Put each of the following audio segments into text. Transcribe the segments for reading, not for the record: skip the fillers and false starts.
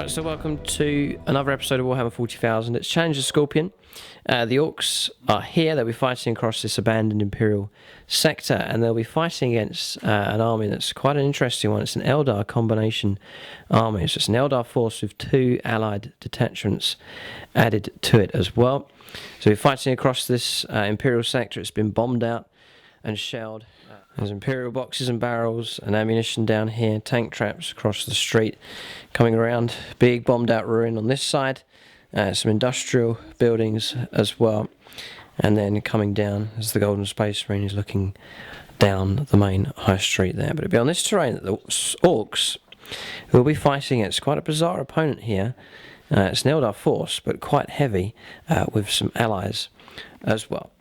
Right, so welcome to another episode of Warhammer 40,000. It's Challenge the Scorpion. The Orks are here. They'll be fighting across this abandoned Imperial sector, and they'll be fighting against an army that's quite an interesting one. It's an Eldar combination army. So it's an Eldar force with 2 allied detachments added to it as well. So we're fighting across this Imperial sector. It's been bombed out and shelled. There's Imperial boxes and barrels and ammunition down here, tank traps across the street, coming around, big bombed out ruin on this side, some industrial buildings as well, and then coming down as the Golden Space Marine is looking down the main high street there. But it'll be on this terrain that the Orks will be fighting against quite a bizarre opponent here. It's an Eldar force, but quite heavy, with some allies as well.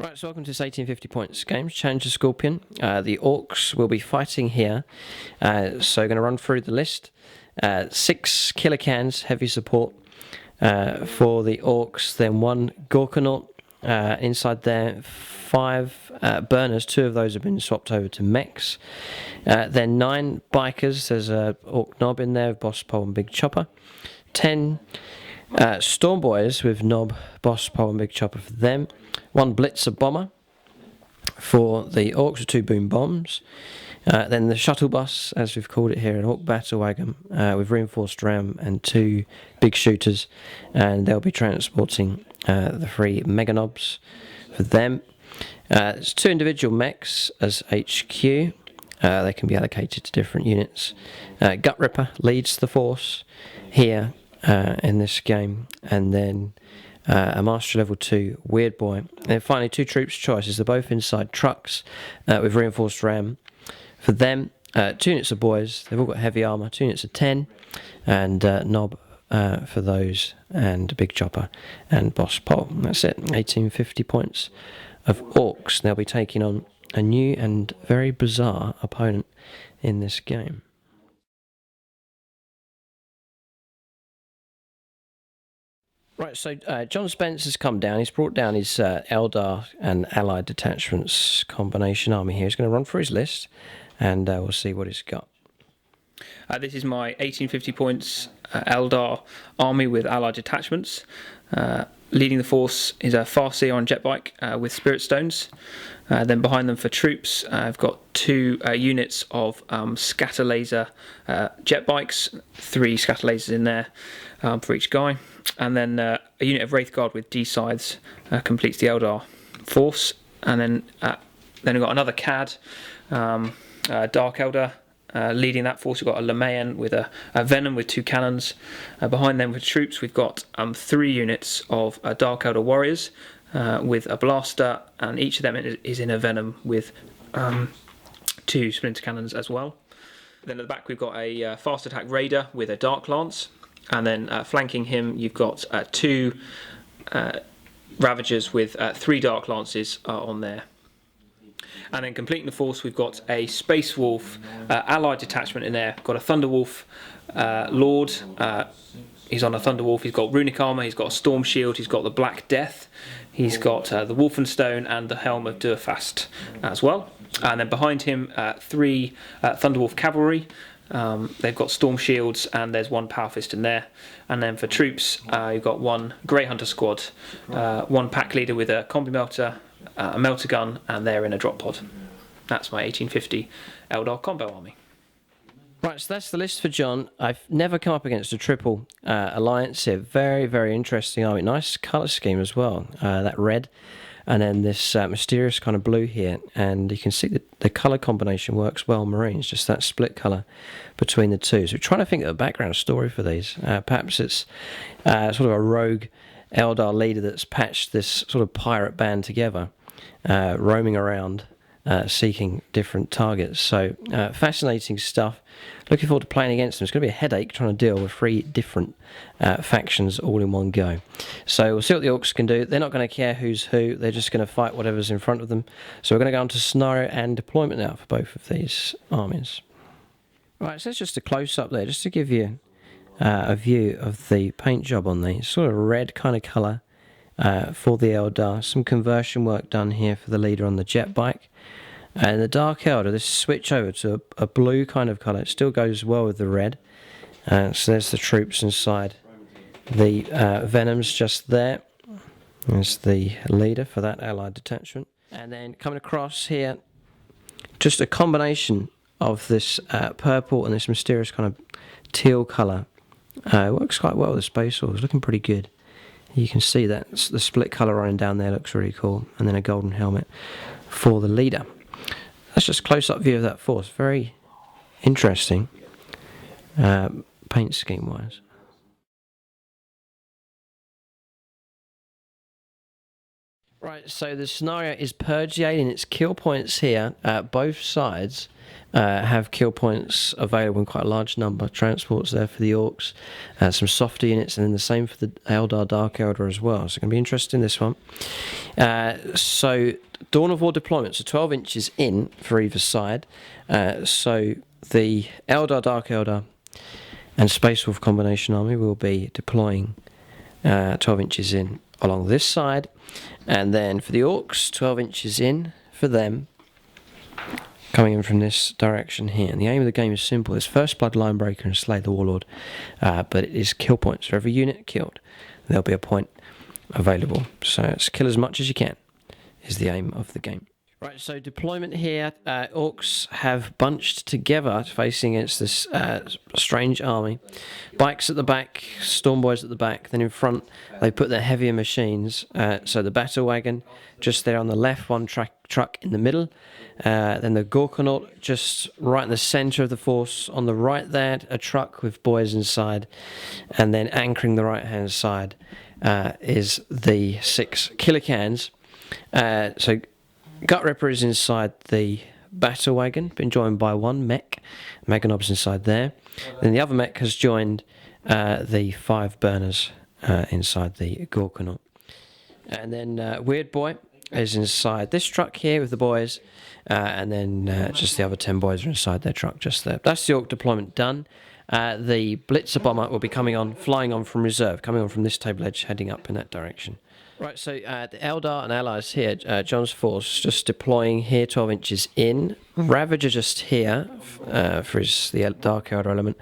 Right, so welcome to this 1850 points games, Challenge the Scorpion. The Orks will be fighting here, so going to run through the list. 6 kilocans, heavy support for the Orks, then 1 Gorkanaut inside there, 5 burners, 2 of those have been swapped over to mechs, then 9 bikers, there's a Ork Nob in there, Boss Pole and Big Chopper, 10 Storm Boys with Nob, Boss Pole and Big Chopper for them, 1 Blitzer Bomber for the Orks with 2 boom bombs, then the shuttle bus, as we've called it here, an Ork battle wagon with reinforced ram and 2 big shooters, and they'll be transporting the 3 mega nobs for them. There's 2 individual mechs as HQ. They can be allocated to different units. Gutrippa leads the force here in this game, and then a Master Level 2 Weird Boy. And finally 2 troops choices. They're both inside trucks with reinforced ram for them. 2 units of boys. They've all got heavy armour. 2 units of 10 and Nob for those, and Big Chopper and Boss Pole. That's it. 1850 points of Orks. They'll be taking on a new and very bizarre opponent in this game. Right, so John Spence has come down. He's brought down his Eldar and Allied detachments combination army here. He's going to run through his list, and we'll see what he's got. This is my 1850 points Eldar army with Allied detachments. Leading the force is a Farseer on jet bike with Spirit Stones. Then behind them for troops, I've got 2 units of scatter laser jet bikes, 3 scatter lasers in there for each guy. And then a unit of Wraith Guard with D-Scythes completes the Eldar force. And then we've got another CAD, Dark Eldar, leading that force. We've got a Lemayan with a Venom with 2 cannons. Behind them for troops, we've got 3 units of Dark Eldar Warriors with a blaster, and each of them is in a Venom with 2 splinter cannons as well. Then at the back we've got a fast attack Raider with a Dark Lance. And then flanking him, you've got 2 Ravagers with 3 Dark Lances on there. And then completing the force, we've got a Space Wolf allied detachment in there. Got a Thunderwolf Lord. He's on a Thunderwolf. He's got runic armour. He's got a Storm Shield. He's got the Black Death. He's got the Wolfenstone and the Helm of Durfast as well. And then behind him, 3 Thunderwolf Cavalry. They've got Storm Shields, and there's 1 Power Fist in there. And then for troops, you've got 1 Grey Hunter Squad, 1 Pack Leader with a Combi Melter, a Melter Gun, and they're in a drop pod. That's my 1850 Eldar combo army. Right, so that's the list for John. I've never come up against a triple alliance here. Very, very interesting army. Nice colour scheme as well. That red, and then this mysterious kind of blue here. And you can see that the colour combination works well on Marines, just that split colour between the 2. So we're trying to think of a background story for these. Perhaps it's sort of a rogue Eldar leader that's patched this sort of pirate band together, roaming around, seeking different targets. So fascinating stuff. Looking forward to playing against them. It's going to be a headache trying to deal with 3 different factions all in one go. So we'll see what the Orks can do. They're not going to care who's who. They're just going to fight whatever's in front of them. So we're going to go on to scenario and deployment now for both of these armies. Right, so it's just a close-up there, just to give you a view of the paint job on these. Sort of red kind of colour for the Eldar. Some conversion work done here for the leader on the jet bike. And the Dark Elder, this switch over to a blue kind of colour. It still goes well with the red. So there's the troops inside. The Venoms just there. There's the leader for that allied detachment. And then coming across here, just a combination of this purple and this mysterious kind of teal colour. It works quite well with the Space Wolves, looking pretty good. You can see that the split colour running down there looks really cool. And then a golden helmet for the leader. That's just a close-up view of that force. Very interesting, paint scheme-wise. Right, so the scenario is purgating its kill points here. Both sides have kill points available in quite a large number. Transports there for the Orks, some softer units, and then the same for the Eldar Dark Eldar as well. So it's going to be interesting, this one. So Dawn of War deployment, so 12 inches in for either side. So the Eldar Dark Eldar and Space Wolf combination army will be deploying 12 inches in along this side, and then for the Orks, 12 inches in for them, coming in from this direction here. And the aim of the game is simple: it's First Blood, Line Breaker, and Slay the Warlord, but it is kill points. For every unit killed, there'll be a point available. So it's kill as much as you can is the aim of the game. Right, so deployment here, Orks have bunched together facing against this strange army. Bikes at the back, Storm Boys at the back, then in front they put their heavier machines. So the battle wagon just there on the left, one truck in the middle. Then the Gorkanaut just right in the centre of the force. On the right there, a truck with boys inside. And then anchoring the right-hand side is the 6 Killicans. So Gutrippa is inside the battle wagon, been joined by one mech. Meganob's inside there. Then the other mech has joined the 5 burners inside the Gorkanaut. And then Weird Boy is inside this truck here with the boys. And then just the other 10 boys are inside their truck just there. That's the Ork deployment done. The Blitzer bomber will be flying on from reserve, coming on from this table edge, heading up in that direction. Right, so the Eldar and allies here, John's force just deploying here 12 inches in. Ravager just here for the Dark Eldar element.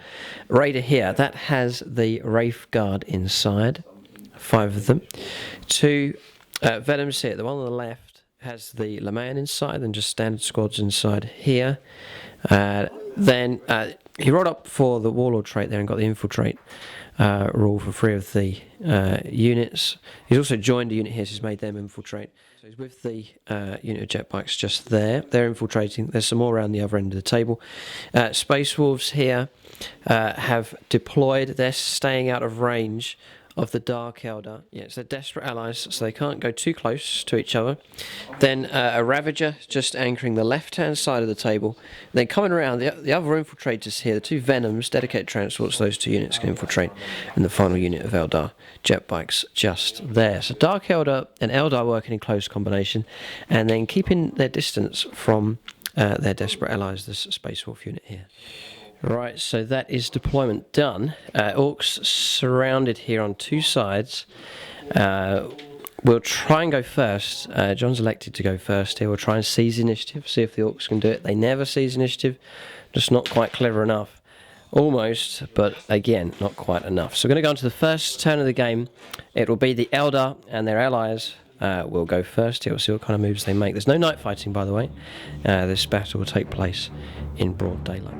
Raider here, that has the Wraith Guard inside, 5 of them. 2 Venoms here, the one on the left has the Lemayan inside and just standard squads inside here. Then he rolled up for the Warlord trait there and got the Infiltrate rule for 3 of the units. He's also joined a unit here, so he's made them infiltrate. So he's with the unit of jet bikes just there. They're infiltrating. There's some more around the other end of the table. Space Wolves here have deployed. They're staying out of range of the Dark Eldar. Yes, they're desperate allies, so they can't go too close to each other. Then a Ravager just anchoring the left-hand side of the table. Then coming around, the other infiltrators here, the 2 Venoms, dedicated transports, those 2 units can infiltrate, and the final unit of Eldar jet bikes just there. So Dark Eldar and Eldar working in close combination, and then keeping their distance from their desperate allies, this Space Wolf unit here. Right, so that is deployment done. Orks surrounded here on 2 sides. We'll try and go first. John's elected to go first here. We'll try and seize initiative, see if the Orks can do it. They never seize initiative, just not quite clever enough. Almost, but again, not quite enough. So we're going to go on to the first turn of the game. It will be the Eldar and their allies will go first here. We'll see what kind of moves they make. There's no night fighting, by the way. This battle will take place in broad daylight.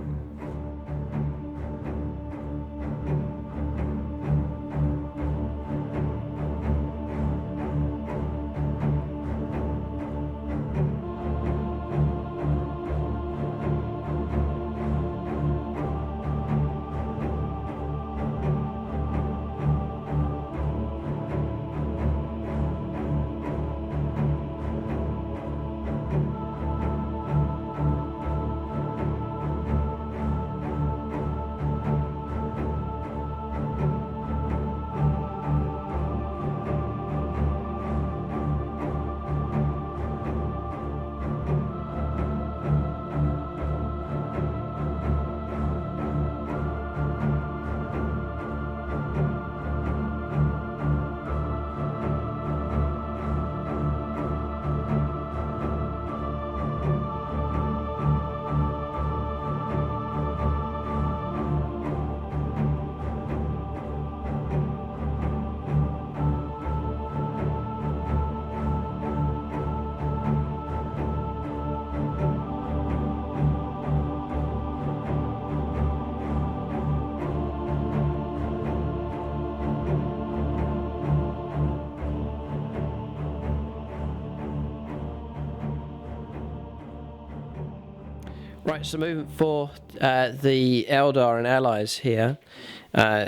Right, so moving for the Eldar and allies here.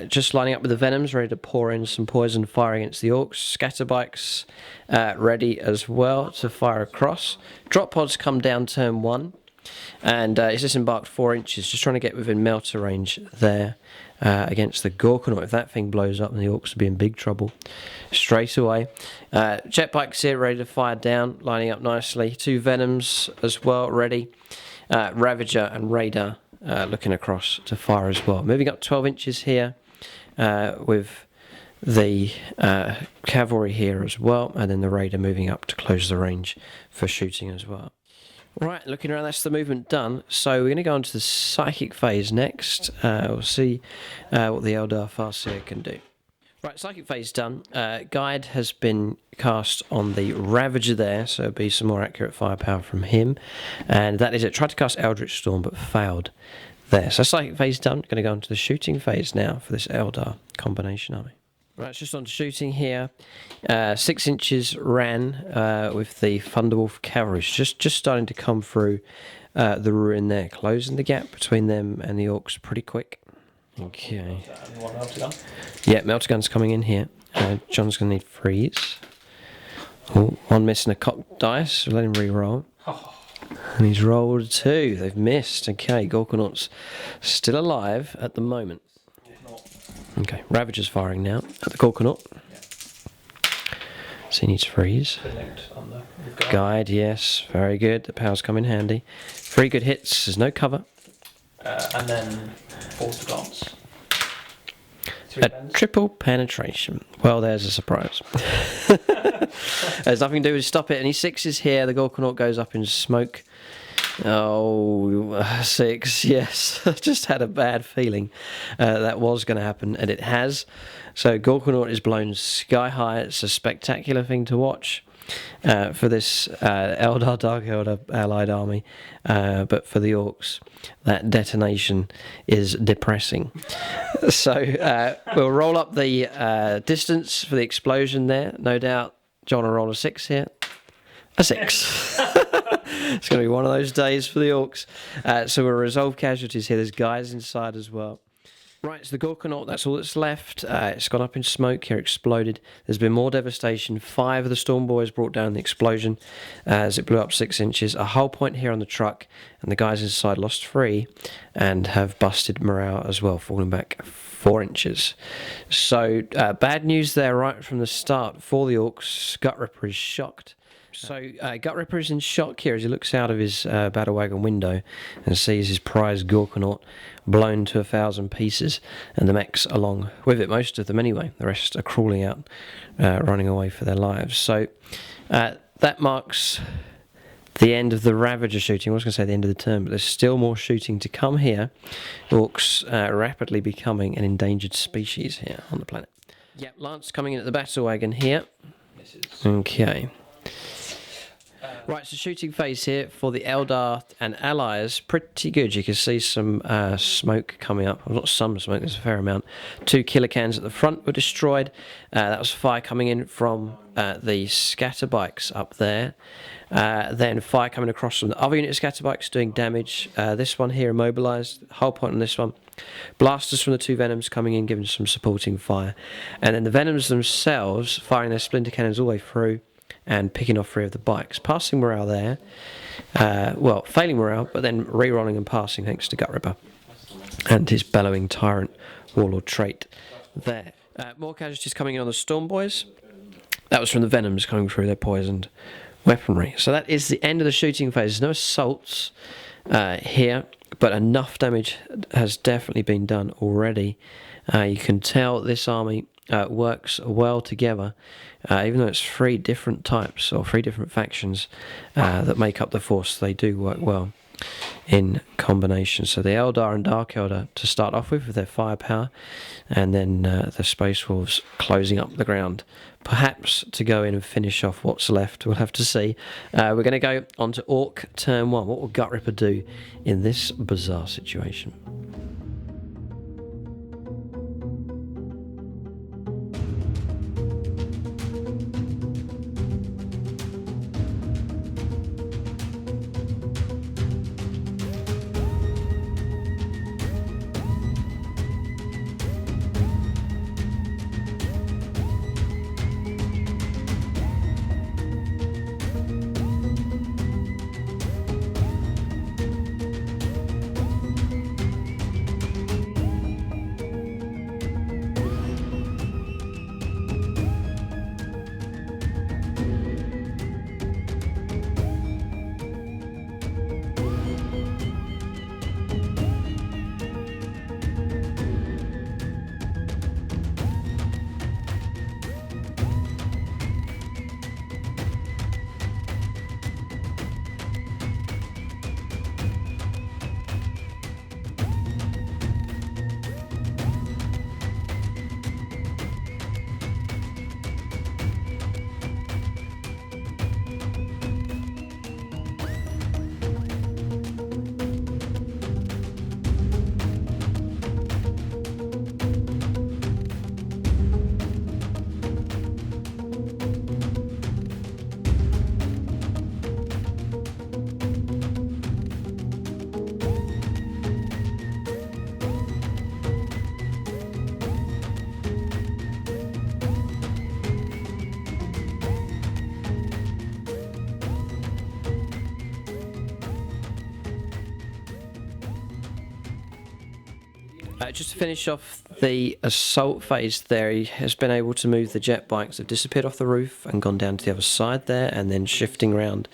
Just lining up with the Venoms, ready to pour in some poison fire against the Orks. Scatterbikes ready as well to fire across. Drop pods come down turn 1. And he's disembarked 4 inches, just trying to get within melter range there against the Gorkanaut. If that thing blows up, then the Orks will be in big trouble straight away. Jet bikes here, ready to fire down, lining up nicely. 2 Venoms as well, ready. Ravager and Radar looking across to fire as well. Moving up 12 inches here with the cavalry here as well, and then the Raider moving up to close the range for shooting as well. Right, looking around, that's the movement done. So we're going to go on to the psychic phase next. We'll see what the Eldar Farseer can do. Right, psychic phase done. Guide has been cast on the Ravager there, so it'll be some more accurate firepower from him. And that is it. Tried to cast Eldritch Storm, but failed there. So psychic phase done. Going to go on to the shooting phase now for this Eldar combination army. Right, it's just on to shooting here. 6 inches ran with the Thunderwolf cavalry. Just starting to come through the ruin there, closing the gap between them and the Orks pretty quick. Okay. Yeah, melter gun's coming in here. John's going to need freeze. Oh, one missing a cocked dice. We'll let him re-roll. And he's rolled 2. They've missed. Okay, Gorkanaut's still alive at the moment. Okay, Ravager's firing now at the Gorkanaut. So he needs freeze. Guide, yes, very good. The power's come in handy. 3 good hits. There's no cover. And then force glance. A triple penetration. Well, there's a surprise. There's nothing to do with stop it. And he 6s here. The Gorkanaut goes up in smoke. Oh, 6, yes. I just had a bad feeling that was going to happen, and it has. So Gorkanaut is blown sky high. It's a spectacular thing to watch for this Eldar Dark Eldar allied army. But for the Orks, that detonation is depressing. So we'll roll up the distance for the explosion there. No doubt John will roll a 6 here. A 6. It's going to be one of those days for the Orks. So we'll resolve casualties here. There's guys inside as well. Right, so the Gorkanaut, that's all that's left. It's gone up in smoke here, exploded. There's been more devastation. 5 of the Storm Boys brought down the explosion as it blew up 6 inches. A hull point here on the truck, and the guys inside lost 3 and have busted morale as well, falling back 4 inches. So bad news there right from the start for the Orks. Gutrippa is shocked. So Gutrippa is in shock here as he looks out of his battle wagon window and sees his prize Gorkanaut blown to 1,000 pieces, and the mechs along with it, most of them anyway. The rest are crawling out, running away for their lives. So that marks the end of the Ravager shooting. I was going to say the end of the turn, but there's still more shooting to come here. Orks rapidly becoming an endangered species here on the planet. Yep, Lance coming in at the battle wagon here. Okay. Right, so shooting phase here for the Eldar and allies, pretty good. You can see some smoke coming up. Well, not some smoke, there's a fair amount. 2 killer cans at the front were destroyed. That was fire coming in from the scatterbikes up there. Then fire coming across from the other unit of scatterbikes doing damage. This one here immobilised, whole point on this one. Blasters from the 2 Venoms coming in, giving some supporting fire. And then the Venoms themselves firing their splinter cannons all the way through and picking off 3 of the bikes. Passing morale there. Well, failing morale, but then re-rolling and passing thanks to Gutrippa and his bellowing tyrant warlord trait there. More casualties coming in on the Storm Boys. That was from the Venoms coming through their poisoned weaponry. So that is the end of the shooting phase. There's no assaults here, but enough damage has definitely been done already. You can tell this army works well together, even though it's 3 different types or 3 different factions that make up the force. They do work well in combination. So the Eldar and Dark Eldar to start off with their firepower, and then the Space Wolves closing up the ground, perhaps to go in and finish off what's left. We'll have to see. We're going to go on to Ork turn 1. What will Gutrippa do in this bizarre situation? Just to finish off the assault phase there, he has been able to move the jet bikes. They've disappeared off the roof and gone down to the other side there, and then shifting around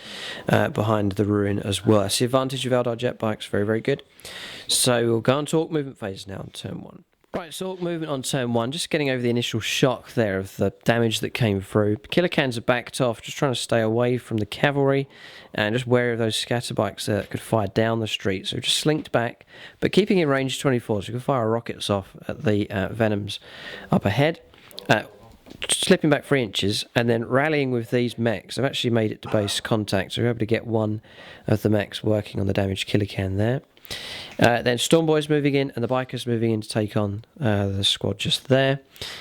behind the ruin as well. That's the advantage of Eldar jet bikes, very, very good. So we'll go on to Ork movement phase now on turn 1. Right, so Ork movement on turn 1, just getting over the initial shock there of the damage that came through. Killer cans are backed off, just trying to stay away from the cavalry and just wary of those scatter bikes that could fire down the street. So just slinked back, but keeping in range 24, so you can fire rockets off at the Venoms up ahead. Slipping back 3 inches and then rallying with these mechs. I've actually made it to base contact, so we're able to get one of the mechs working on the damaged killer can there. Then Stormboy's moving in and the Bikers moving in to take on the squad just there.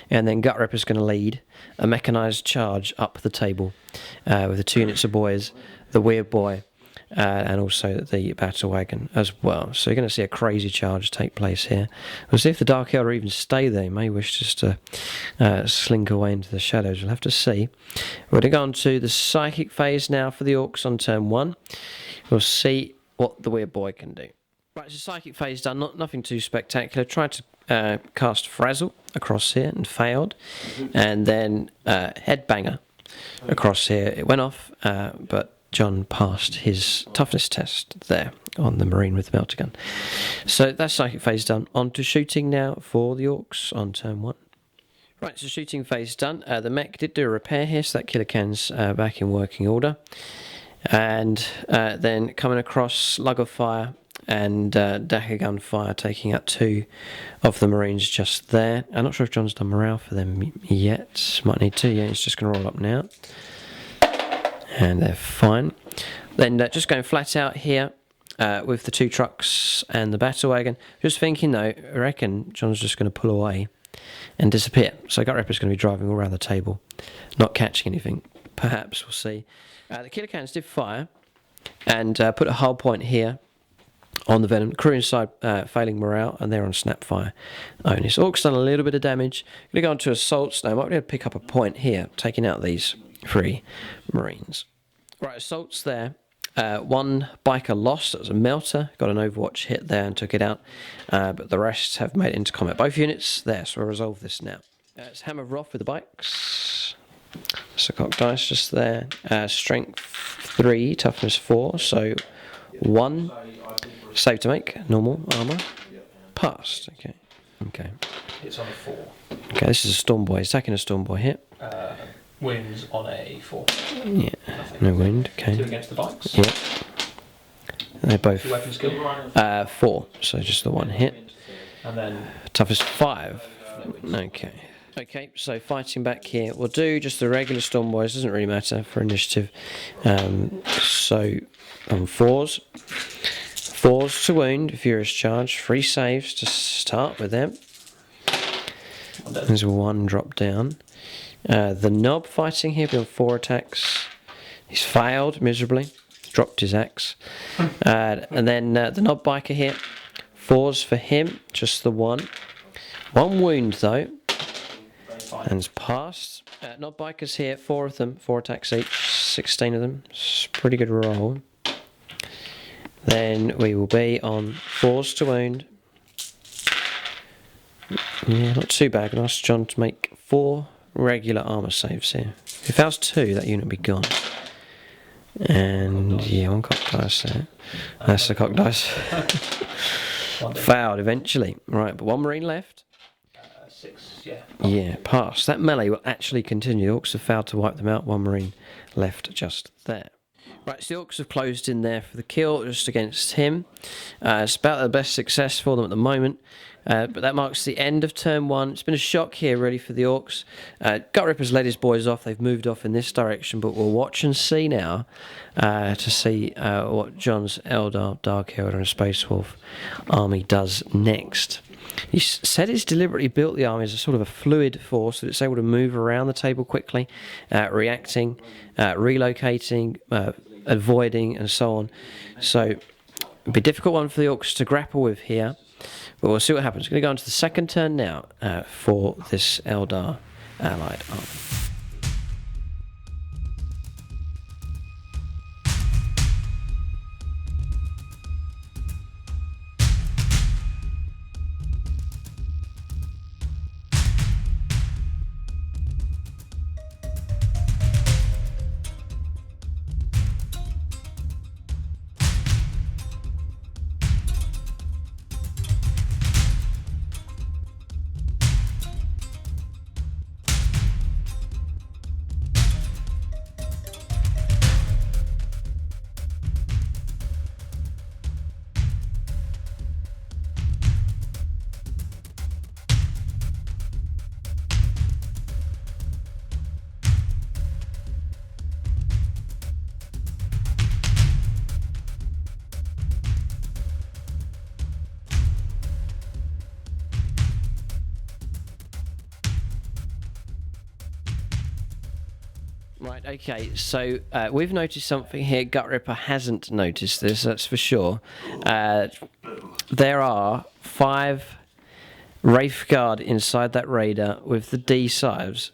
And then Gutrippa's going to lead a mechanised charge up the table with the 2 units of boys, the Weird Boy, and also the Battle Wagon as well. So you're going to see a crazy charge take place here. We'll see if the Dark Elder even stay there. He may wish just to slink away into the shadows. We'll have to see. We're going to go on to the Psychic phase now for the Orks on turn 1. We'll see what the Weird Boy can do. Right, so Psychic phase done, nothing too spectacular. Tried to cast Frazzle across here and failed. And then Headbanger across here. It went off, but John passed his toughness test there on the Marine with the melter gun. So that's Psychic phase done. On to shooting now for the Orks on turn 1. Right, so shooting phase done. The mech did do a repair here, so that killer can's back in working order. And then coming across Lug of Fire and Dagger Gun Fire, taking out 2 of the Marines just there. I'm not sure if John's done morale for them yet. Might need to. Yeah, he's just going to roll up now. And they're fine. Then just going flat out here with the 2 trucks and the Battle Wagon. Just thinking though, I reckon John's just going to pull away and disappear. So Gutrippa's going to be driving all around the table, not catching anything. Perhaps, we'll see. The killer cans did fire and put a hull point here on the Venom. Crew inside failing morale, and they're on snap fire only. So Ork's done a little bit of damage. Going to go on to assaults now. Might be able to pick up a point here, taking out these 3 Marines. Right, assaults there. 1 biker lost. That was a melter. Got an Overwatch hit there and took it out. But the rest have made it into combat. Both units there, so we'll resolve this now. It's Hammer of Wrath with the bikes. So cock dice just there. Strength 3, toughness 4. So 1 save to make. Normal armour. Passed. Okay. It's on a 4. Okay, this is a Stormboy. He's attacking a Stormboy here. Wins on a 4. Yeah. No wound. Okay. 2 against the bikes. Yeah. They're both 2 weapon skill. 4. So just the 1 hit. And then Toughest 5. Okay, so fighting back here. We'll do just the regular Stormboys. Doesn't really matter for initiative. So on 4s. 4s to wound. Furious charge. 3 saves to start with them. There's 1 drop down. The Knob fighting here, on 4 attacks. He's failed miserably. Dropped his axe. And then the Knob biker here. 4s for him. Just the 1. 1 wound though. And it's passed. Knob bikers here. 4 of them. 4 attacks each. 16 of them. It's a pretty good roll. Then we will be on 4s to wound. Yeah, not too bad. I'll ask John to make 4 regular armour saves here. If that was 2, that unit would be gone. And yeah, 1 cock dice there. That's the cock dice. Failed eventually. Right, but 1 Marine left. 6, yeah. Yeah, passed. That melee will actually continue. The Orks have failed to wipe them out. 1 Marine left just there. Right, so the Orks have closed in there for the kill, just against him. It's about the best success for them at the moment. But that marks the end of turn 1. It's been a shock here, really, for the Orks. Gutrippa's led his boys off. They've moved off in this direction, but we'll watch and see now to see what John's Eldar, Dark Elder, and Space Wolf army does next. He said he's deliberately built the army as a sort of a fluid force that it's able to move around the table quickly, reacting, relocating, avoiding, and so on. So it'll be a difficult one for the Orks to grapple with here. But we'll see what happens. We're going to go on to the second turn now for this Eldar Allied army. Right, okay, so we've noticed something here. Gutrippa hasn't noticed this, that's for sure. There are 5 Wraith Guard inside that raider with the D-Sives.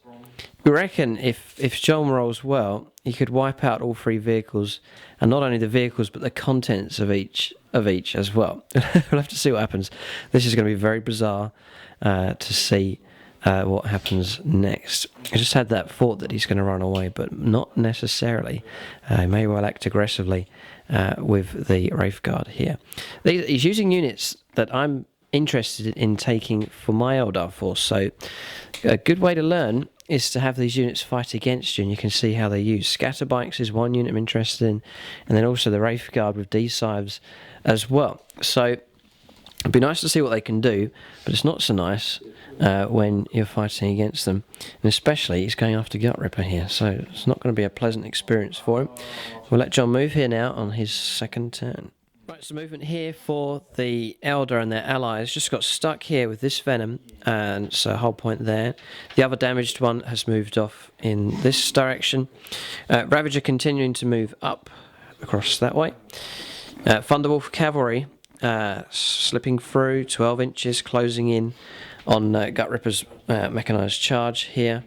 We reckon if John rolls well, he could wipe out all 3 vehicles, and not only the vehicles, but the contents of each as well. We'll have to see what happens. This is going to be very bizarre to see what happens next. I just had that thought that he's going to run away, but not necessarily. He may well act aggressively with the Wraith Guard here. He's using units that I'm interested in taking for my Eldar force, so a good way to learn is to have these units fight against you, and you can see how they use. Scatterbikes is one unit I'm interested in, and then also the Wraith Guard with D-Sives as well. So it'd be nice to see what they can do, but it's not so nice when you're fighting against them, and especially he's going after Gutrippa here, so it's not going to be a pleasant experience for him. We'll let John move here now on his second turn. Right, so movement here for the Eldar and their allies. Just got stuck here with this Venom, and so whole point there. The other damaged one has moved off in this direction. Ravager continuing to move up across that way. Thunderwolf Cavalry slipping through 12 inches, closing in on Gutrippa's mechanised charge here.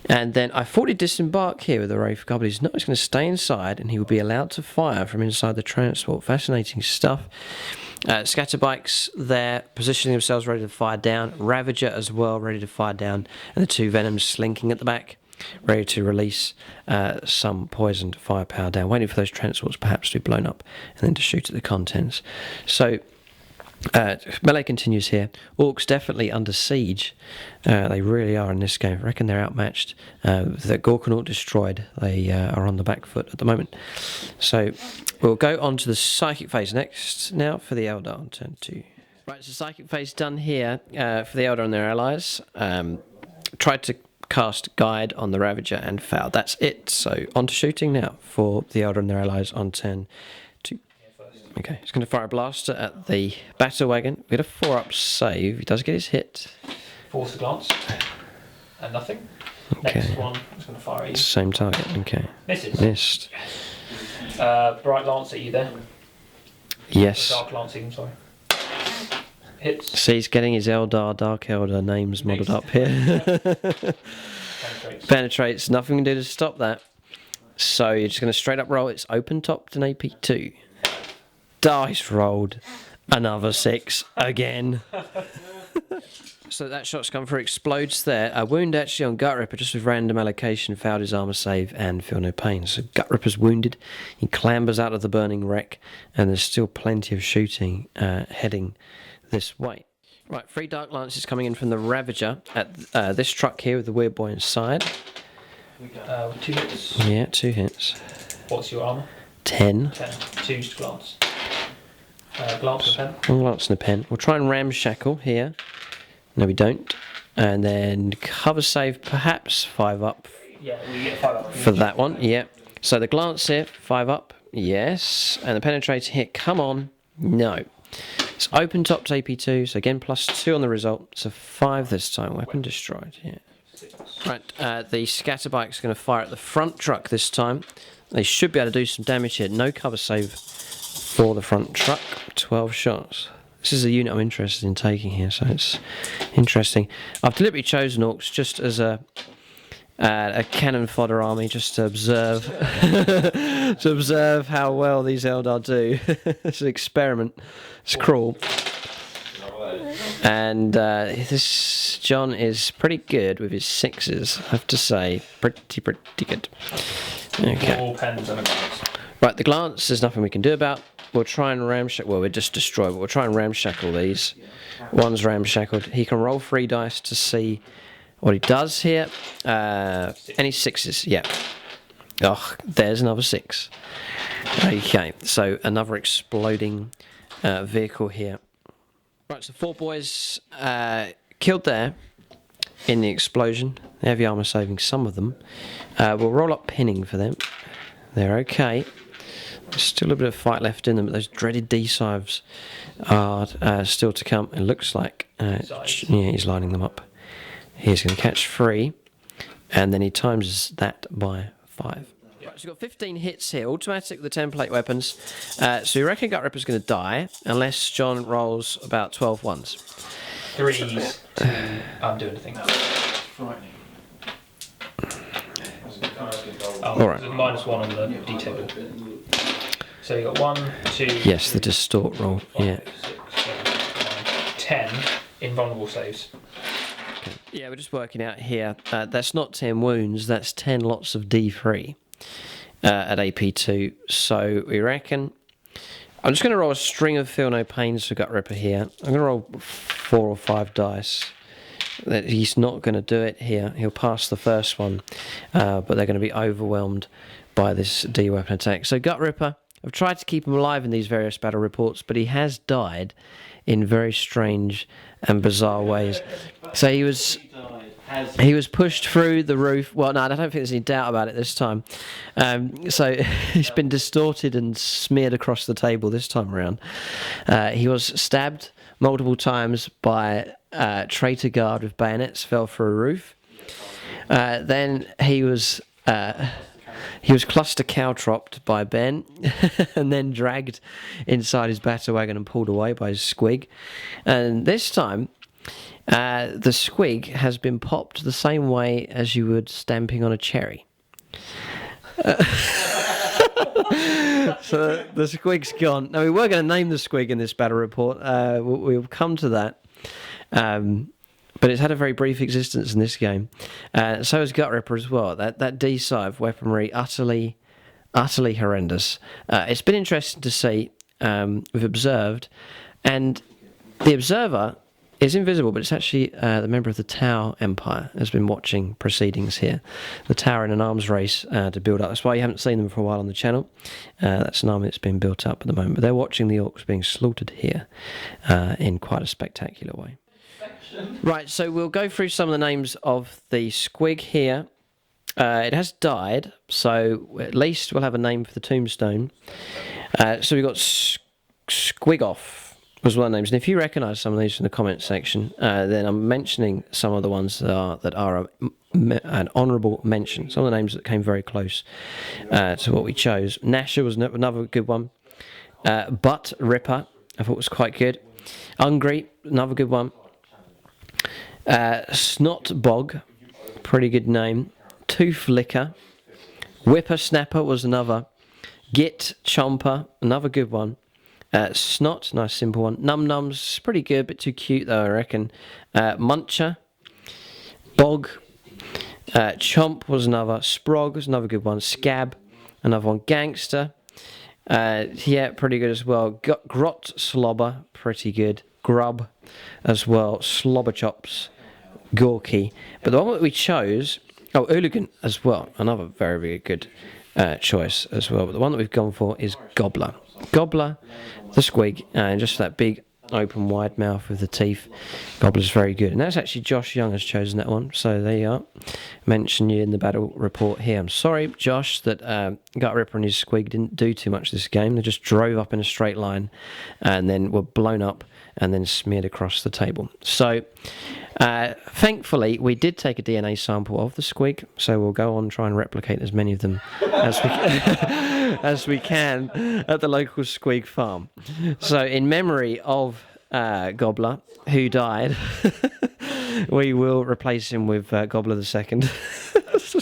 And then I thought he'd disembark here with the Wraith Guard, but he's not. He's going to stay inside, and he will be allowed to fire from inside the transport. Fascinating stuff. Scatterbikes there, positioning themselves ready to fire down. Ravager as well, ready to fire down. And the 2 Venoms slinking at the back, ready to release some poisoned firepower down, waiting for those transports perhaps to be blown up, and then to shoot at the contents. So melee continues here. Orks definitely under siege. They really are in this game. I reckon they're outmatched. The Gorkanaut destroyed. They are on the back foot at the moment. So we'll go on to the psychic phase next now for the Eldar on turn 2. Right, so psychic phase done here for the Eldar and their allies. Tried to cast Guide on the Ravager and failed. That's it. So on to shooting now for the Eldar and their allies on turn 2. Okay, he's going to fire a blaster at the battle wagon. We get a 4-up save. He does get his hit. Force a glance. And nothing. Okay. Next one, he's going to fire at you. Same target, okay. Misses. Missed. Bright lance at you there. Yes. Dark lancing, sorry. Hits. See, he's getting his Eldar, Dark Eldar names modelled up here. Penetrates. Penetrates, nothing can do to stop that. So you're just going to straight up roll. It's open topped and AP2. Dice rolled another 6 again. So that shot's come through, explodes there. A wound actually on Gutrippa, just with random allocation, failed his armour save and feel no pain. So Gutrippa's wounded. He clambers out of the burning wreck, and there's still plenty of shooting heading this way. Right, 3 Dark Lances coming in from the Ravager at this truck here with the Weird Boy inside. 2 hits. Yeah, 2 hits. What's your armour? 10. 10. 2 to glance. Glance and a pen. One glance and a pen. We'll try and ramshackle here. No, we don't. And then cover save, perhaps 5 up. Yeah, we get 5 up. For that one, yeah. So the glance here, 5 up, yes. And the penetrator hit, come on, no. It's open top to AP2, so again +2 on the result. So 5 this time, weapon destroyed, yeah. 6. Right, the scatterbike's going to fire at the front truck this time. They should be able to do some damage here. No cover save for the front truck, 12 shots. This is a unit I'm interested in taking here, so it's interesting. I've deliberately chosen Orks just as a cannon fodder army, just to observe to observe how well these Eldar do. It's an experiment. It's cruel. And this John is pretty good with his 6s, I have to say. Pretty good. Okay. All pens and a glance. Right, the glance, there's nothing we can do about. We'll try and ramshackle, well, we're just destroyed, but we'll try and ramshackle these. One's ramshackled. He can roll 3 dice to see what he does here. Any 6s, yeah. Oh, there's another 6. Okay, so another exploding vehicle here. Right, so 4 boys killed there in the explosion. The heavy armour saving some of them. We'll roll up pinning for them. They're okay. There's still a bit of fight left in them, but those dreaded D-Sives are still to come. It looks like, yeah, he's lining them up. He's going to catch 3. and then he times that by 5. Right, so we've got 15 hits here, automatic with the template weapons. So you reckon Gutrippa's going to die unless John rolls about 12 ones. 3s to undo anything. Frightening. All right. There's -1 on the D table. So you got 1, 2. Yes, the distort roll. 5, Yeah. 6, 7, 8, 9, 10 invulnerable saves. Yeah, we're just working out here. That's not 10 wounds, that's 10 lots of D3 at AP2. So we reckon... I'm just going to roll a string of Feel No Pains for Gutrippa here. I'm going to roll 4 or 5 dice. He's not going to do it here. He'll pass the first one, but they're going to be overwhelmed by this D weapon attack. So Gutrippa, I've tried to keep him alive in these various battle reports, but he has died in very strange and bizarre ways. So he was pushed through the roof. Well, no, I don't think there's any doubt about it this time. So he's been distorted and smeared across the table this time around. He was stabbed multiple times by traitor guard with bayonets, fell through a roof. Then he was cluster caltropped by Ben and then dragged inside his battle wagon and pulled away by his squig. And this time, the squig has been popped the same way as you would stamping on a cherry. So the squig's gone. Now, we were going to name the squig in this battle report. We'll come to that. But it's had a very brief existence in this game. So has Gutrippa as well. That D-side of weaponry, utterly horrendous. It's been interesting to see. We've observed. And the observer is invisible, but it's actually the member of the Tau Empire has been watching proceedings here. The Tau are in an arms race to build up. That's why you haven't seen them for a while on the channel. That's an army that's been built up at the moment. But they're watching the Orks being slaughtered here in quite a spectacular way. Right, so we'll go through some of the names of the squig here. It has died, so at least we'll have a name for the tombstone. So we've got Squigoff was one of the names. And if you recognise some of these from the comment section, then I'm mentioning some of the ones that are an honourable mention. Some of the names that came very close to what we chose. Nasher was another good one. BatRep, I thought was quite good. Ungry, another good one. Snotbog, pretty good name. Toothlicker. Whippersnapper was another. Git Chomper, another good one. Snot, nice simple one. Num Nums, pretty good, but too cute though, I reckon. Muncher. Bog. Chomp was another. Sprog was another good one. Scab, another one. Gangster. Yeah, pretty good as well. Grot Slobber, pretty good. Grub as well. Slobber Chops. Gorky. But the one that we chose... Oh, Hooligan as well. Another very, very good choice as well. But the one that we've gone for is Gobbler. Gobbler, the squig, and just that big open wide mouth with the teeth. Gobbler's very good. And that's actually Josh Young has chosen that one. So there you are. Mention you in the battle report here. I'm sorry, Josh, that Gutrippa and his squig didn't do too much this game. They just drove up in a straight line and then were blown up and then smeared across the table. So... thankfully, we did take a DNA sample of the squig, so we'll go on and try and replicate as many of them as we can at the local squig farm. So, in memory of Gobbler, who died, we will replace him with Gobbler II.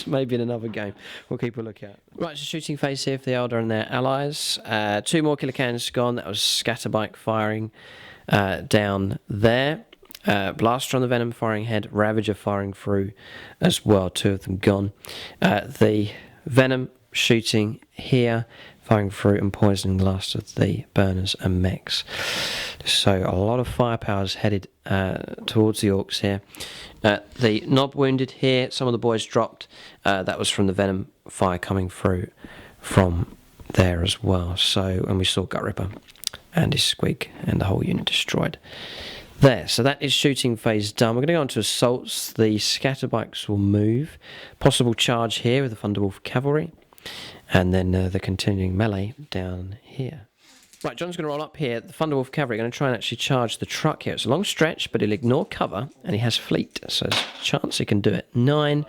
Maybe in another game. We'll keep a lookout. Right, so shooting phase here for the Eldar and their allies. 2 more killer cannons gone. That was Scatterbike firing down there. Blaster on the Venom firing head, Ravager firing through as well, 2 of them gone. The Venom shooting here, firing through and poisoning the last of the burners and mechs. So a lot of firepower's headed towards the Orks here. The Knob wounded here, some of the boys dropped. That was from the Venom fire coming through from there as well. So, and we saw Gutrippa and his squig and the whole unit destroyed. There, so that is shooting phase done. We're going to go on to assaults. The scatterbikes will move. Possible charge here with the Thunderwolf cavalry. And then the continuing melee down here. Right, John's going to roll up here. The Thunderwolf Cavalry are going to try and actually charge the truck here. It's a long stretch, but he'll ignore cover, and he has fleet, so there's a chance he can do it. 9.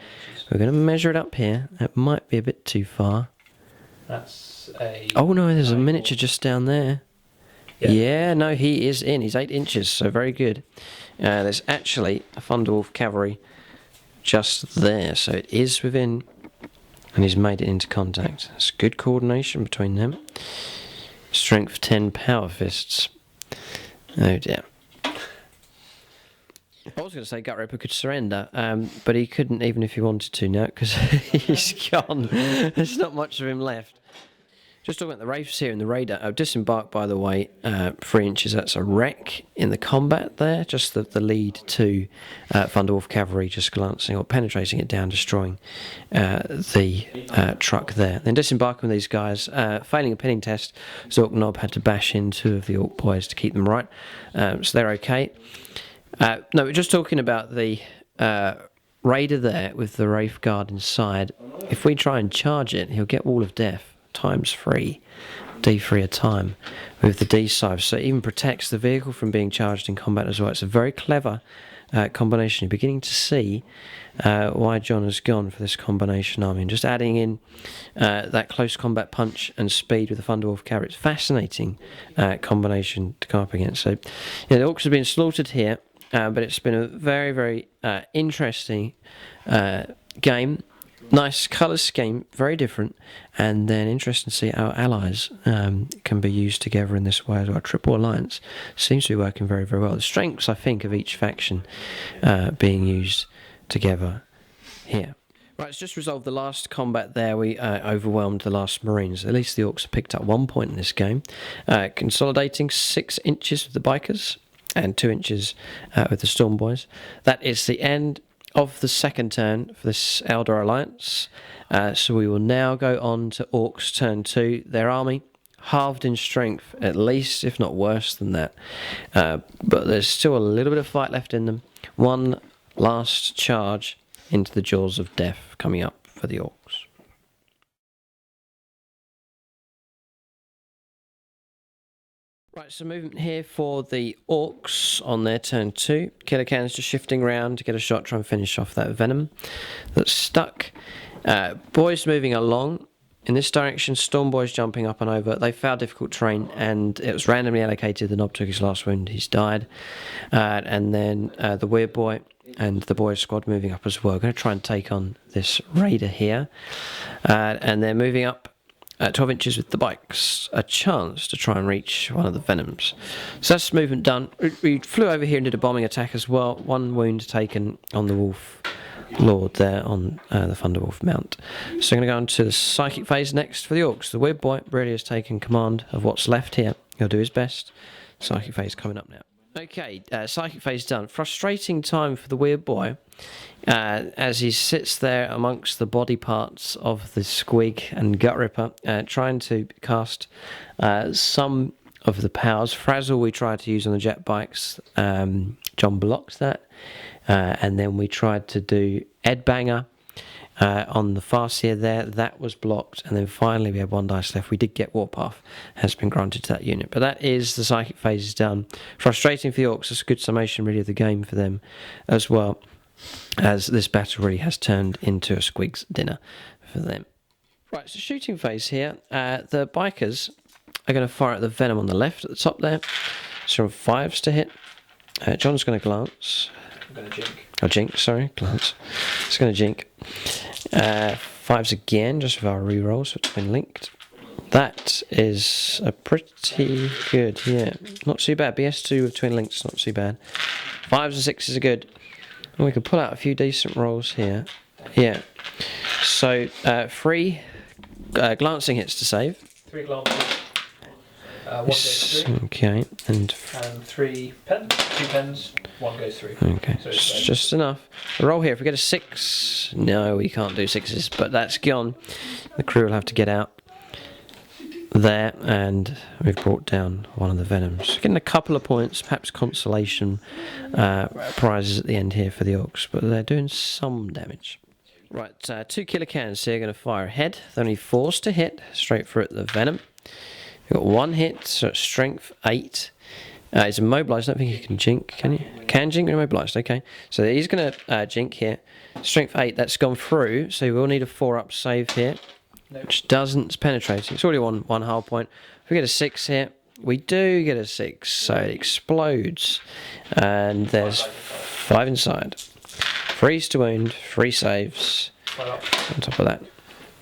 We're going to measure it up here. It might be a bit too far. That's a... Oh no, there's a miniature just down there. Yeah, no, he is in. He's 8 inches, so very good. There's actually a Thunderwolf Cavalry just there, so it is within, and he's made it into contact. It's good coordination between them. Strength 10 power fists. Oh dear. I was going to say Gutrippa could surrender, but he couldn't even if he wanted to now, because he's gone. There's not much of him left. Just talking about the Wraiths here in the radar. Oh, disembarked, by the way, 3 inches. That's a wreck in the combat there. Just the lead to Thunderwolf Cavalry just glancing or penetrating it down, destroying the truck there. Then disembarking with these guys, failing a pinning test, Zork Knob had to bash in 2 of the Ork boys to keep them right. So they're okay. No, we're just talking about the raider there with the Wraith Guard inside. If we try and charge it, he'll get Wall of Death ×3, D3 a time with the D-Scythe, so it even protects the vehicle from being charged in combat as well. It's a very clever combination. You're beginning to see why John has gone for this combination army, and just adding in that close combat punch and speed with the Thunderwolf Cavalry. It's a fascinating combination to come up against. So yeah, the Orks have been slaughtered here, but it's been a very, very interesting game. Nice colour scheme, very different, and then interesting to see how allies can be used together in this way as well. Triple Alliance seems to be working very, very well. The strengths, I think, of each faction being used together here. Right, it's just resolved the last combat there. We overwhelmed the last Marines. At least the Orks have picked up 1 point in this game. Consolidating 6 inches with the Bikers and 2 inches with the Storm Boys. That is the end of the second turn for this Eldar Alliance. So we will now go on to Orks turn 2. Their army halved in strength, at least, if not worse than that. But there's still a little bit of fight left in them. One last charge into the jaws of death coming up for the Orks. Right, so movement here for the Orks on their turn 2. Killer cans just shifting around to get a shot, try and finish off that venom that's stuck. Boys moving along in this direction, Storm Boys jumping up and over. They found difficult terrain and it was randomly allocated. The Knob took his last wound, he's died. And then the Weird Boy and the Boys squad moving up as well. Going to try and take on this Raider here. And they're moving up 12 inches with the Bikes, a chance to try and reach one of the Venoms. So that's movement done. We flew over here and did a bombing attack as well. 1 wound taken on the Wolf Lord there on the Thunderwolf mount. So I'm going to go on to the Psychic phase next for the Orks. The Weird Boy really has taken command of what's left here. He'll do his best. Psychic phase coming up now. Okay, Psychic phase done. Frustrating time for the Weird Boy as he sits there amongst the body parts of the Squig and Gutrippa, trying to cast some of the powers. Frazzle we tried to use on the jet bikes. John blocked that. And then we tried to do Edbanger on the Farseer there. That was blocked. And then finally we had 1 dice left. We did get Warpath. Has been granted to that unit. But that is the Psychic phase is done. Frustrating for the Orks. It's a good summation really of the game for them as well, as this battle really has turned into a Squig's dinner for them. Right, so shooting phase here. The Bikers are going to fire at the Venom on the left at the top there. So 5s to hit. John's going to glance. I'm going to jink. Oh, jink, sorry, glance. It's going to jink. 5s again, just with our rerolls, which have been linked. That is a pretty good, yeah. Not too bad. BS2 with twin links, not too bad. 5s and 6s are good. And we can pull out a few decent rolls here. Yeah. So, 3 glancing hits to save. 3 glances. 1 goes 3. Okay, and 3 pens. 2 pens. 1 goes 3. Okay, so it's just enough. The roll here. If we get a 6, no, we can't do 6s, but that's gone. The crew will have to get out there, and we've brought down one of the Venoms. Getting a couple of points, perhaps consolation prizes at the end here for the Orks, but they're doing some damage. Right, 2 killer cans here, going to fire ahead. They're only 4s to hit, straight through at the Venom. We've got 1 hit, so it's strength 8. He's immobilised. I don't think he can jink, can you? Can jink and immobilised, okay. So he's going to jink here. Strength 8, that's gone through, so we'll need a 4-up save here, which doesn't penetrate. It's already one hull point. If we get a 6 here, we do get a 6, so it explodes. And there's 5 inside. Freeze to wound, 3 saves on top of that.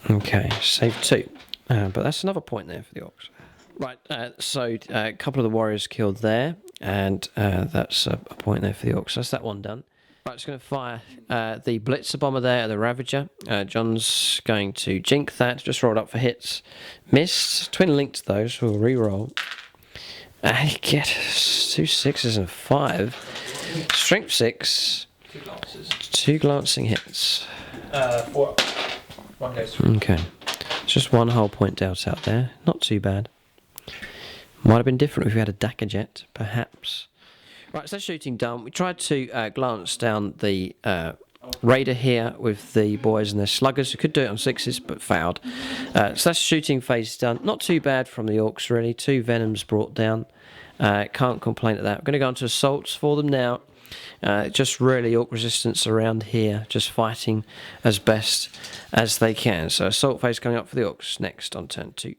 Okay, save 2. But that's another point there for the Orks. Right, so a couple of the warriors killed there, and that's a point there for the Orks. That's that one done. Right, it's going to fire the Blitzer bomber there at the Ravager. John's going to jink that, just rolled up for hits. Missed, twin linked those, we'll re-roll. And you get 2 6s and a 5. Strength 6. 2 glancing hits. 4. 1 goes through. Okay. It's just 1 whole point dealt out there. Not too bad. Might have been different if we had a Daka jet, perhaps. Right, so that's shooting done. We tried to glance down the raider here with the boys and their sluggers. We could do it on 6s, but failed. So that's shooting phase done. Not too bad from the Orks, really. 2 venoms brought down. Can't complain at that. We're going to go on to assaults for them now. Just really Ork resistance around here, just fighting as best as they can. So assault phase coming up for the Orks next on turn 2.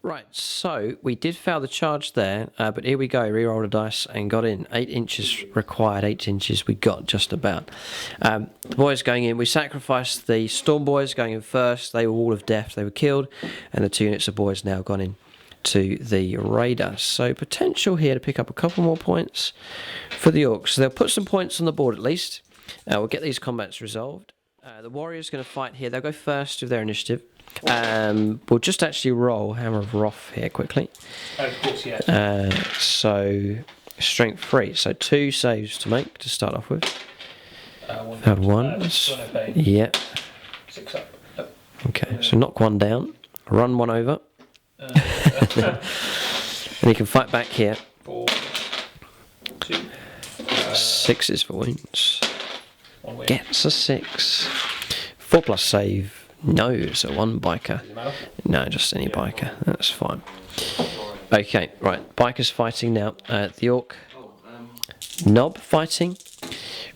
Right, so we did fail the charge there, but here we go, re-rolled a dice and got in. 8 inches required, 8 inches we got just about. The boys going in, we sacrificed the Storm boys going in first. They were Wall of Death, they were killed, and the 2 units of boys now gone in to the Raider. So potential here to pick up a couple more points for the Orks. So they'll put some points on the board at least. We'll get these combats resolved. The Warriors going to fight here. They'll go first with their initiative. We'll just actually roll Hammer of Wrath here quickly. Of course, yeah. So strength 3. So 2 saves to make to start off with. Had 1. Yeah. 6 up. Okay, so knock 1 down. Run 1 over. And he can fight back here. 4, 2, 6s for wounds. Gets a 6. 4+ save. No, so 1 biker. No, just any biker. That's fine. Okay, right. Bikers fighting now. The Ork Knob fighting.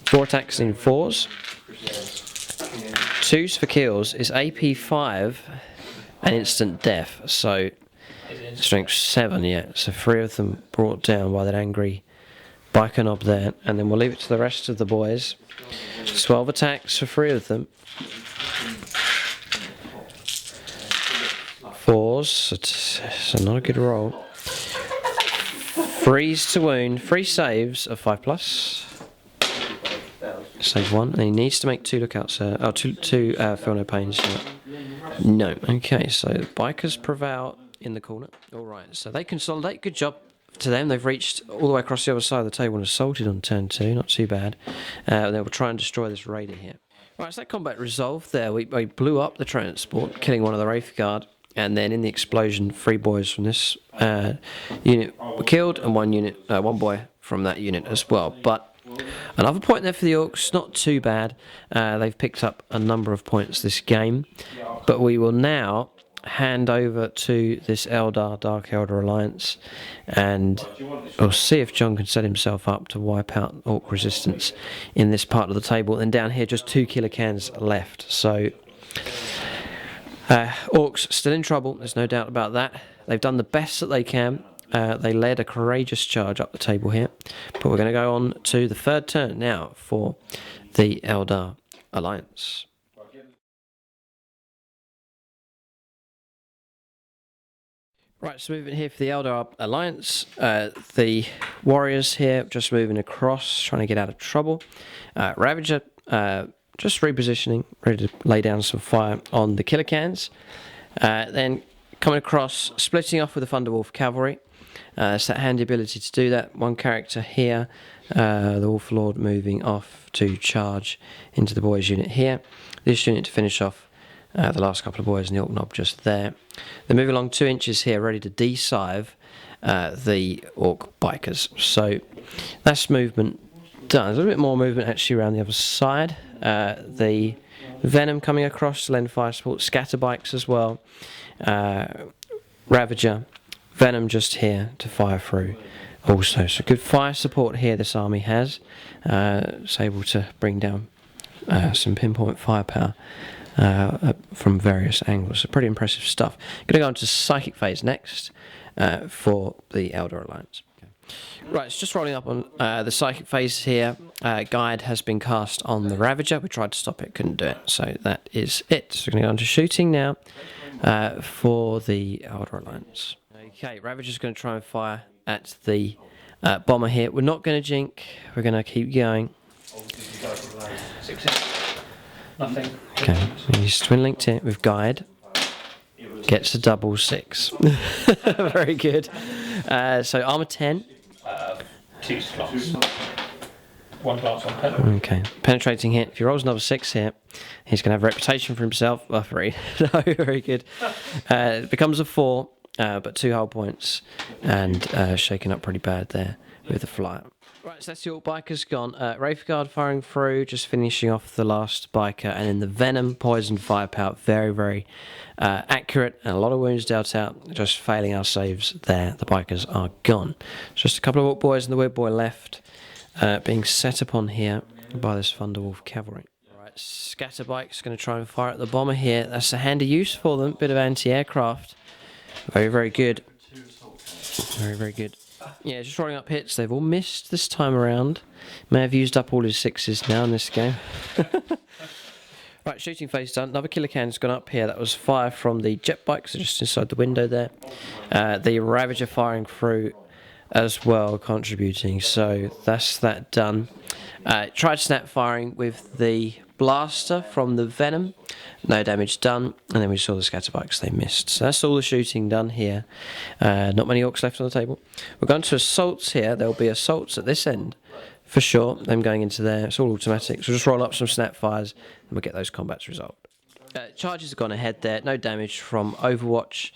4 attacks in 4s. 2s for kills. Is AP 5 and instant death. So strength 7, yeah. So 3 of them brought down by that angry biker knob there. And then we'll leave it to the rest of the boys. 12 attacks for 3 of them. 4s, so not a good roll. Freeze to wound, 3 saves of 5+. Save 1, and he needs to make 2 lookouts. Two feel no pains. No, okay, so bikers prevail in the corner. Alright, so they consolidate, good job to them. They've reached all the way across the other side of the table and assaulted on turn 2, not too bad. They will try and destroy this raider here. Right, so that combat resolved there. We blew up the transport, killing one of the Wraith Guard. And then in the explosion, 3 boys from this unit were killed, and 1 boy from that unit as well. But another point there for the Orks, not too bad. They've picked up a number of points this game. But we will now hand over to this Dark Eldar Alliance, and we'll see if John can set himself up to wipe out Ork resistance in this part of the table. And down here, just 2 kilocans left. So Orks still in trouble, there's no doubt about that. They've done the best that they can. They led a courageous charge up the table here. But we're going to go on to the 3rd turn now for the Eldar Alliance. Right, so moving here for the Eldar Alliance. The warriors here just moving across, trying to get out of trouble. Ravager just repositioning, ready to lay down some fire on the kilocans. Then coming across, splitting off with the Thunderwolf Cavalry. It's that handy ability to do that. 1 character here, the Wolf Lord moving off to charge into the boys unit here. This unit to finish off the last couple of boys in the Ork Knob just there. They move along 2 inches here, ready to de-sive the Ork bikers. So that's movement done. There's a little bit more movement actually around the other side. The Venom coming across to lend fire support, scatter bikes as well. Ravager Venom just here to fire through also. So good fire support here this army has. It's able to bring down some pinpoint firepower from various angles. So pretty impressive stuff. Going to go into Psychic phase next for the Eldar Alliance. Right, it's just rolling up on the Psychic phase here. Guide has been cast on the Ravager. We tried to stop it, couldn't do it. So that is it. So we're going to go on to shooting now for the Eldar Alliance. Okay, Ravager's going to try and fire at the bomber here. We're not going to jink. We're going to keep going. 6 nothing. Okay, he's twin linked it with Guide. Gets a double 6. Very good. So armor 10. 2 slots. 1 glance on pen. Okay, penetrating hit. If he rolls another 6 here, he's going to have a reputation for himself. Oh, 3. No, very good. It becomes a 4, but 2 hull points, and shaking up pretty bad there with the flyer. Right, so that's the Ork bikers gone. Wraithguard firing through, just finishing off the last biker, and then the Venom poison firepower, very, very accurate, and a lot of wounds dealt out, just failing our saves there. The bikers are gone. Just a couple of Ork boys and the Weird Boy left, being set upon here by this Thunderwolf cavalry. Right, Scatterbike's going to try and fire at the bomber here. That's a handy use for them, bit of anti-aircraft. Very, very good. Very, very good. Yeah, just rolling up hits. They've all missed this time around. May have used up all his 6s now in this game. Right, shooting phase done. Another killer can's gone up here. That was fire from the jet bike, so just inside the window there. The Ravager firing through as well, contributing. So that's that done. Tried snap firing with the blaster from the Venom. No damage done. And then we saw the scatterbikes, they missed. So that's all the shooting done here. Not many Orks left on the table. We're going to assaults here. There'll be assaults at this end for sure. Them going into there. It's all automatic. So just roll up some snap fires and we'll get those combats resolved. Charges have gone ahead there. No damage from Overwatch.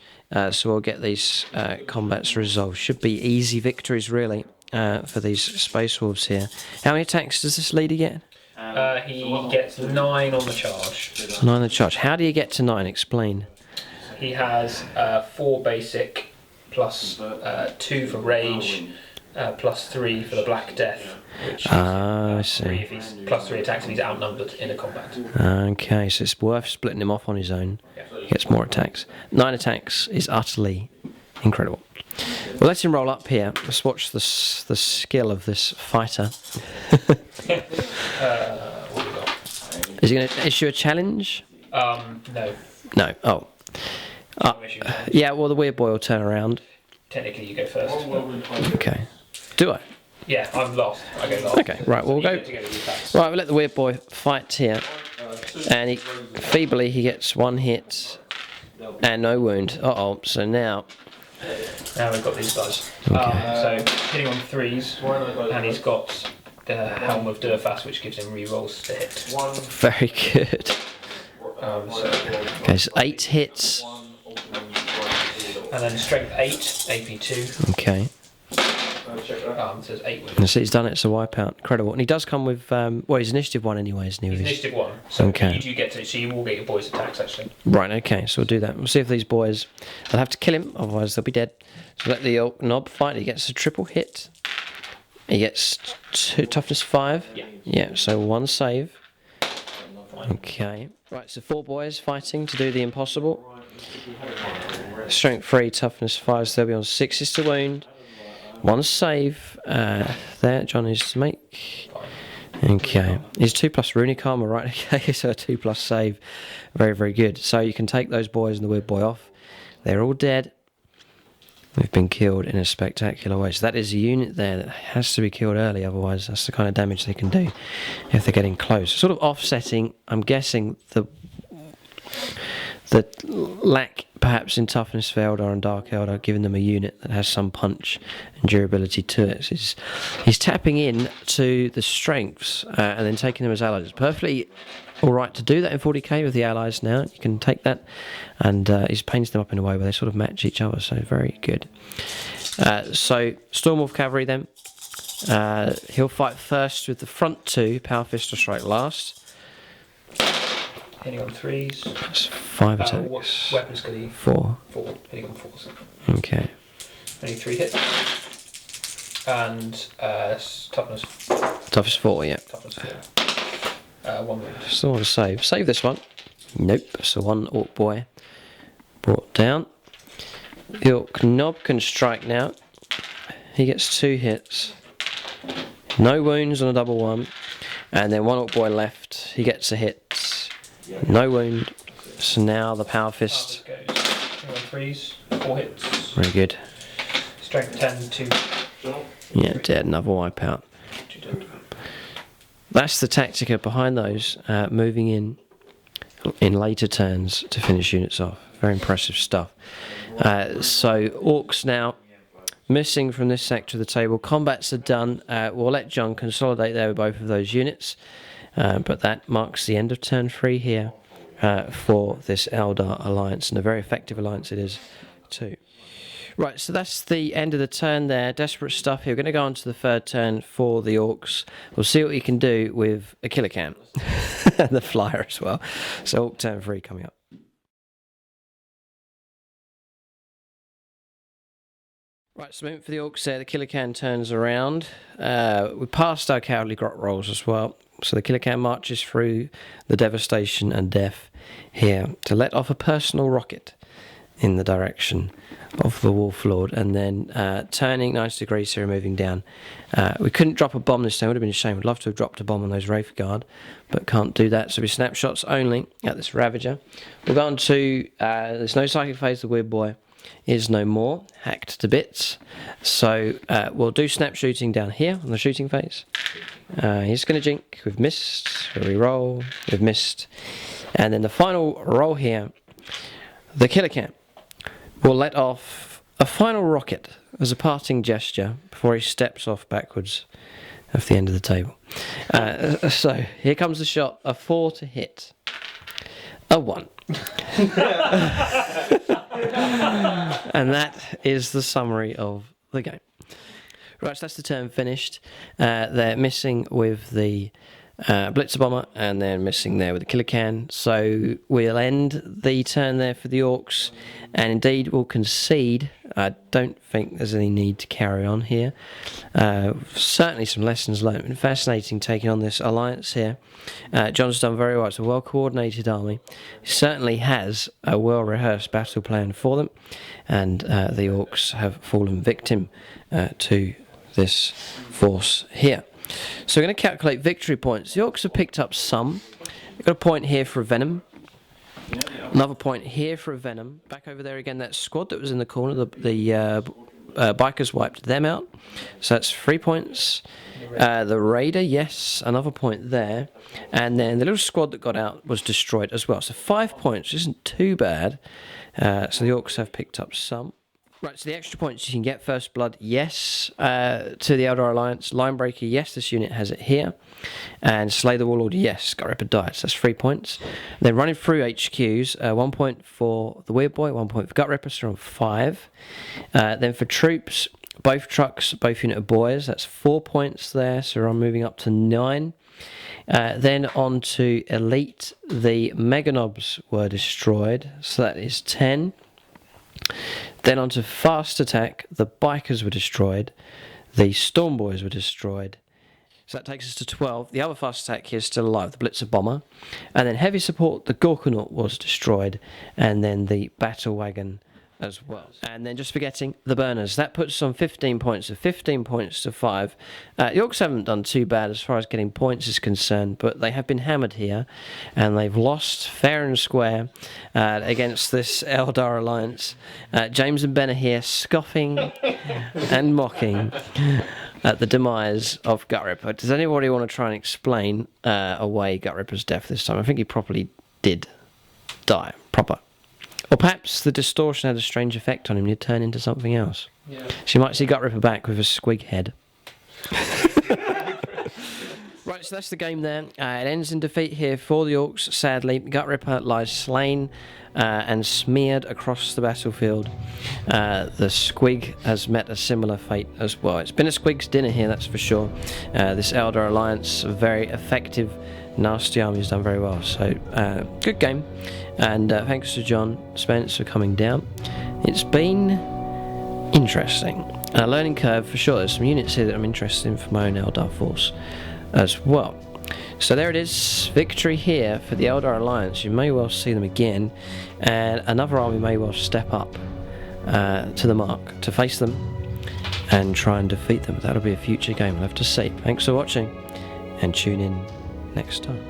So we'll get these combats resolved. Should be easy victories really for these Space Wolves here. How many attacks does this leader get? He gets 9 on the charge. 9 on the charge. How do you get to 9? Explain. He has 4 basic, plus 2 for rage, plus 3 for the Black Death. Which I see. If he's plus 3 attacks if he's outnumbered in a combat. Okay, so it's worth splitting him off on his own. He gets more attacks. 9 attacks is utterly incredible. Well, let's him roll up here. Let's watch the skill of this fighter. What have we got? Is he going to issue a challenge? No. No. Oh. Yeah, well, the Weird Boy will turn around. Technically, you go first. Okay. Do I? Yeah, I'm lost. I go last. Okay, right, we'll go. Right, we'll let the Weird Boy fight here. And feebly, he gets 1 hit and no wound. Uh-oh, so now we've got these guys. Okay. So hitting on 3s, and he's got the Helm of Durfast, which gives him rerolls to hit. Very good. Okay, so 8 hits. And then strength 8, AP 2. Okay. Says 8 wounds. And so he's done it, it's a wipeout. Incredible. And he does come with, well, he's initiative 1 anyway, isn't he? He's initiative 1. So okay. you do get to, so you will get your boys' attacks actually. Right, okay, so we'll do that. We'll see if these boys, I'll have to kill him, otherwise they'll be dead. So let the Ork knob fight. He gets a triple hit. He gets 2 toughness 5. Yeah. Yeah, so 1 save. Okay. Right, so 4 boys fighting to do the impossible. Strength 3, toughness 5, so they'll be on 6s to wound. 1 save there, John is to make. Okay, he's 2+ runic armor, right? Okay, so a 2+ save. Very, very good. So you can take those boys and the Weird Boy off. They're all dead. They've been killed in a spectacular way. So that is a unit there that has to be killed early, otherwise that's the kind of damage they can do if they're getting close. Sort of offsetting, I'm guessing, the lack perhaps in toughness for Eldar and Dark Eldar, giving them a unit that has some punch and durability to it. So he's tapping in to the strengths and then taking them as allies. It's perfectly alright to do that in 40k with the allies now. You can take that and he's painted them up in a way where they sort of match each other, so very good. So Stormwolf Cavalry then. He'll fight first with the front 2, Power Fist or Strike last. Hitting on 3s. That's 5 attacks. What weapons could he? 4. 4. Hitting on 4s. Okay. only 3 hits. And toughness. Toughness 4, yeah. Toughness 4. 1 wound. Still want to save. Save this one. Nope. So one Orc boy brought down. The Orc Knob can strike now. He gets 2 hits. No wounds on a double 1. And then one Orc boy left. He gets a hit. No wound. So now the Power Fist. Goes 3s, 4 hits. Very good. Strength 10, 2. Yeah, dead. Another wipeout. 2 dead. That's the tactica behind those, moving in later turns to finish units off. Very impressive stuff. So Orcs now missing from this sector of the table. Combats are done. We'll let John consolidate there with both of those units, but that marks the end of turn 3 here for this Eldar Alliance, and a very effective alliance it is too. Right, so that's the end of the turn there. Desperate stuff here. We're going to go on to the 3rd turn for the Orcs. We'll see what we can do with a killer cam. And the flyer as well. So Orc turn 3 coming up. Right, so moving for the Orcs there. The killer can turns around. We passed our cowardly grot rolls as well. So the killer can marches through the devastation and death here to let off a personal rocket in the direction of the Wolf Lord, and then turning 90 degrees here, moving down. We couldn't drop a bomb this time. Would have been a shame. We'd love to have dropped a bomb on those Wraith Guard, but can't do that. So we snapshots only at this Ravager. We'll go on to there's no psychic phase. The Weird Boy is no more, hacked to bits. So we'll do snap shooting down here on the shooting phase. He's going to jink. We've missed. We roll. We've missed, and then the final roll here, the killer camp will let off a final rocket as a parting gesture before he steps off backwards off the end of the table. So here comes the shot, a 4 to hit, a 1. And that is the summary of the game. Right, so that's the turn finished. They're missing with the Blitzer Bomber, and they're missing there with the Killer Can. So we'll end the turn there for the Orcs, and indeed we'll concede. I don't think there's any need to carry on here. Certainly some lessons learned. Been fascinating taking on this alliance here. John's done very well. It's a well-coordinated army. He certainly has a well-rehearsed battle plan for them, and the Orcs have fallen victim to this force here. So we're going to calculate victory points. The Orcs have picked up some. We've got a point here for a Venom. Another point here for a Venom. Back over there again, that squad that was in the corner, the bikers wiped them out. So that's 3 points. The Raider, yes, another point there. And then the little squad that got out was destroyed as well. So 5 points, which isn't too bad. So the Orcs have picked up some. Right, so the extra points you can get, First Blood, yes, to the Eldar Alliance. Linebreaker, yes, this unit has it here. And Slay the Warlord, yes, Gutrippa died, so that's 3 points. Then running through HQs, 1 point for the Weird Boy, 1 point for Gutrippa, so on 5. Then for troops, both trucks, both unit of boys, that's 4 points there, so I'm moving up to 9. Then on to Elite, the Meganobs were destroyed, so that is 10. Then on to Fast Attack, the Bikers were destroyed, the Storm Boys were destroyed. So that takes us to 12. The other Fast Attack here is still alive, the Blitzer Bomber. And then Heavy Support, the Gorkanaut was destroyed, and then the Battle Wagon as well. And then just forgetting the Burners. That puts us on 15 points, so 15 points to 5. The Orcs haven't done too bad as far as getting points is concerned, but they have been hammered here, and they've lost fair and square against this Eldar Alliance. James and Ben are here scoffing and mocking at the demise of Gutrippa. Does anybody want to try and explain away Gutrippa's death this time? I think he probably did die, proper. Or perhaps the distortion had a strange effect on him and he'd turn into something else. Yeah. So you might see Gutrippa back with a squig head. Right, so that's the game there. It ends in defeat here for the Orcs, sadly. Gutrippa lies slain and smeared across the battlefield. The squig has met a similar fate as well. It's been a squig's dinner here, that's for sure. This Eldar Alliance, very effective, nasty army, has done very well. So, good game. And thanks to John Spence for coming down. It's been Interesting. Learning curve for sure. There's some units here that I'm interested in for my own Eldar force as well. So there it is, victory here for the Eldar Alliance. You may well see them again, and another army may well step up to the mark to face them and try and defeat them. That'll be a future game, we'll have to see. Thanks for watching, and tune in next time.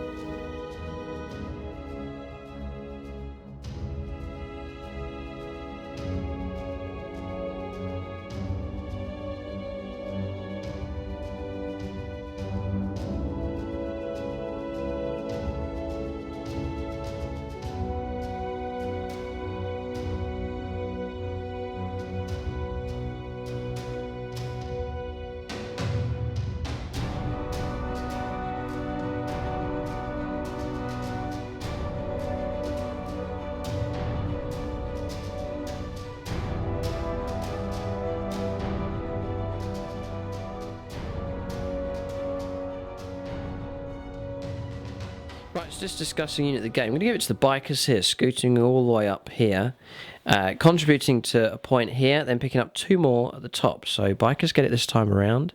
Right, so just discussing unit of the game. I'm going to give it to the bikers here, scooting all the way up here, contributing to a point here, then picking up 2 more at the top. So bikers get it this time around.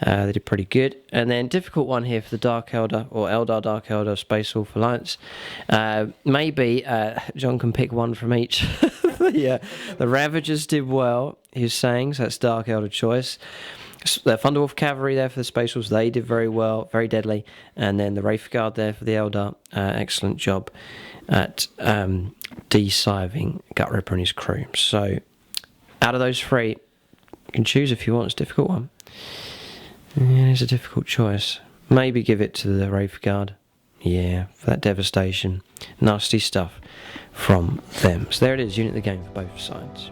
They did pretty good. And then difficult one here for the Dark Eldar, or Eldar Dark Eldar Space Wolf Alliance. Maybe John can pick one from each. Yeah, the Ravagers did well, he's saying, so that's Dark Eldar choice. The Thunderwolf Cavalry there for the Space Wolves, they did very well, very deadly. And then the Wraith Guard there for the Eldar, excellent job at de-siving Gutrippa and his crew. So, out of those 3, you can choose if you want. It's a difficult one. Yeah, it's a difficult choice. Maybe give it to the Wraith Guard. Yeah, for that devastation. Nasty stuff from them. So there it is, unit of the game for both sides.